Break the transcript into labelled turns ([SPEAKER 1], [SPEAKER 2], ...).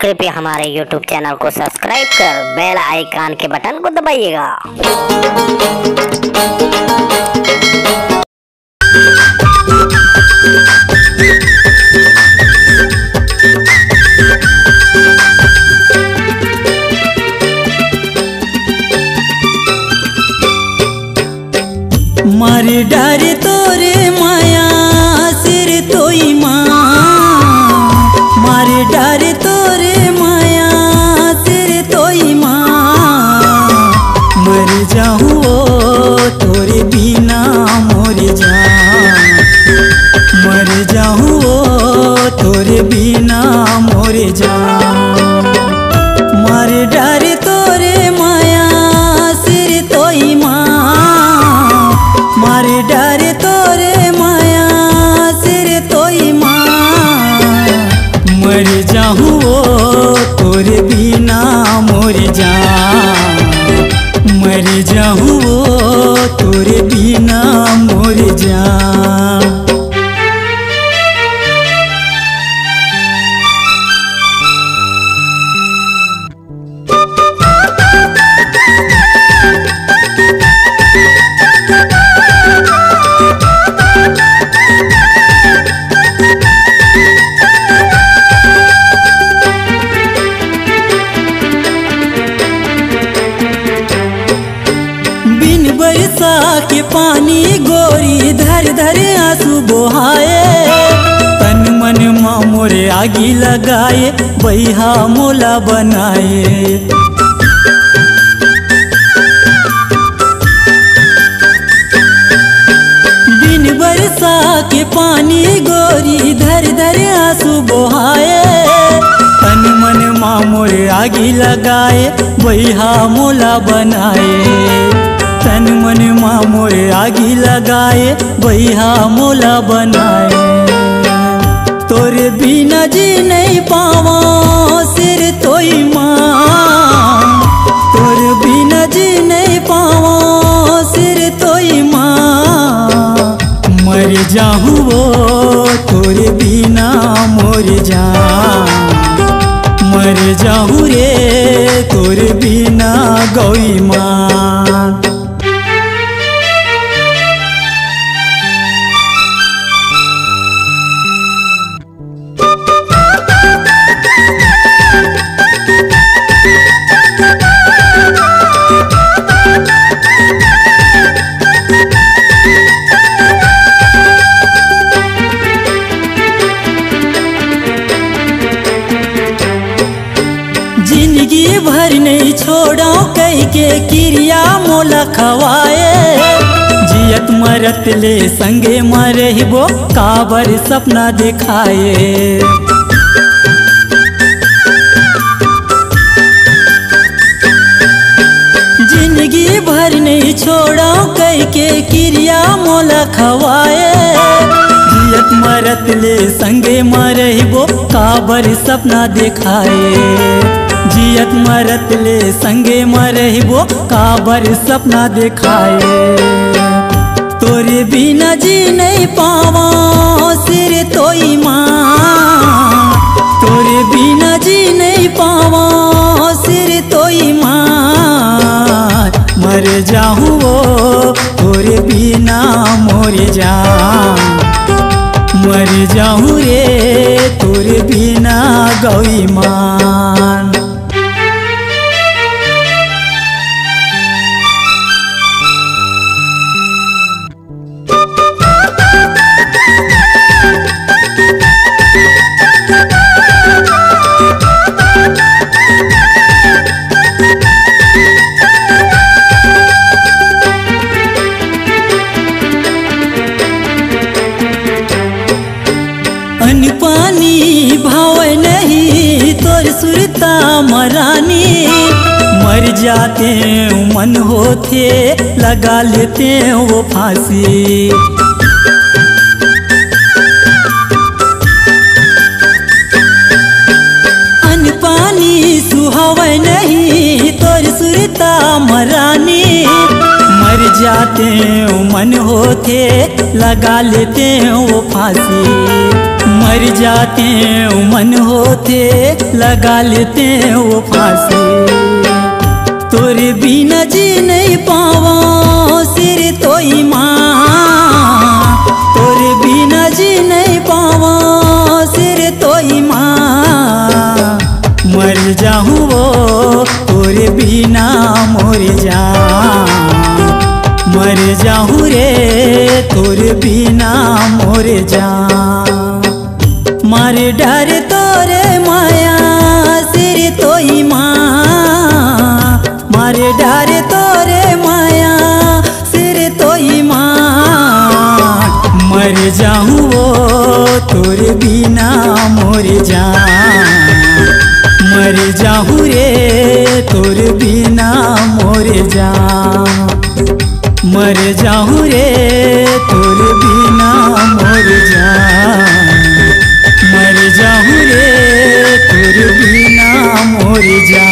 [SPEAKER 1] कृपया हमारे YouTube channel को सब्सक्राइब कर बेल आइकन के बटन को दबाइएगा।
[SPEAKER 2] मारे डारे तोरे माया सिर तोई माँ, मारे डारे तोरे माया सिर तोई माँ। मर जाऊँ तोरे बिना मोर जान, मर जाऊँ तोरे बिना मोर जान। मारे डारे तोरे माया सिर तोई माँ, मारे डारे तोरे माया सिर तोई माँ। मर जाऊँ तोरे बिना मोर जान, मर जाऊँ तोरे बिना मोर जान। बरसा के पानी गोरी धर धर आंसू बहाए, तन मन माँ मोरे आगी लगाए बैहा मोला बनाए। बिन बरसा के पानी गोरी धर धर आंसू बहाए, तन मन माँ मोरे आगी लगाए बैहा मोला बनाए। तन मन माँ मोरे आगी लगाए बैहा मोला बनाए। तोरे बिना जी नहीं पावा सिर तोई माँ, तोरे बिना जी नहीं पावा सिर तोई माँ। मर जाऊँ तोरे बिना मोर जान, मर जाऊँ रे तोरे बिना गौई माँ। जिंदगी भर नहीं छोड़ो कह के क्रिया मोला खवाए, जियत मरत ले संगे मरहिबो काबर सपना दिखाए। जिंदगी भर नहीं छोड़ो कह के क्रिया मोला खवाए, जियत मरत ले संगे मरहिबो काबर सपना दिखाए। जियत मरत ले संगे मरहिबो काबर सपना दिखाए। तोरे बिना जी नहीं पावा सिर तोई माँ, तोरे बिना जी नहीं पावा सिर तोई माँ। मर जाऊँ तोरे बिना मोर जान, मर जाऊँ रे तोरे बिना गौई मान। पानी भाव नहीं तोर सुरता मरानी, मर जाते मन होते लगा लेते वो फांसी। अन्न पानी सुहाव नहीं तोर सुरता मरानी, मर जाते मन होते लगा लेते वो फांसी। मर मर जाते मन होते लगा लेते वो फांसी। तोरे बिना जी नहीं पावा सिर तो ईमान, तोरे बिना जी नहीं पावा सिर तो ईमान। मर जाऊँ वो तोरे बिना मोर जा, मर जाऊँ रे तोरे बिना मोर जा। मारे डर तोरे माया सिर तो ईमान, मारे डर तोरे माया सिर तो ईमान। मर जाऊँ वो तोरे बिना मोर जा, मर जाऊँ रे तोरे बिना मोर जा, मर जाऊँ रे तोरे बिना मोर जा, मर जाऊँ रे तोरे बिना मोर जा।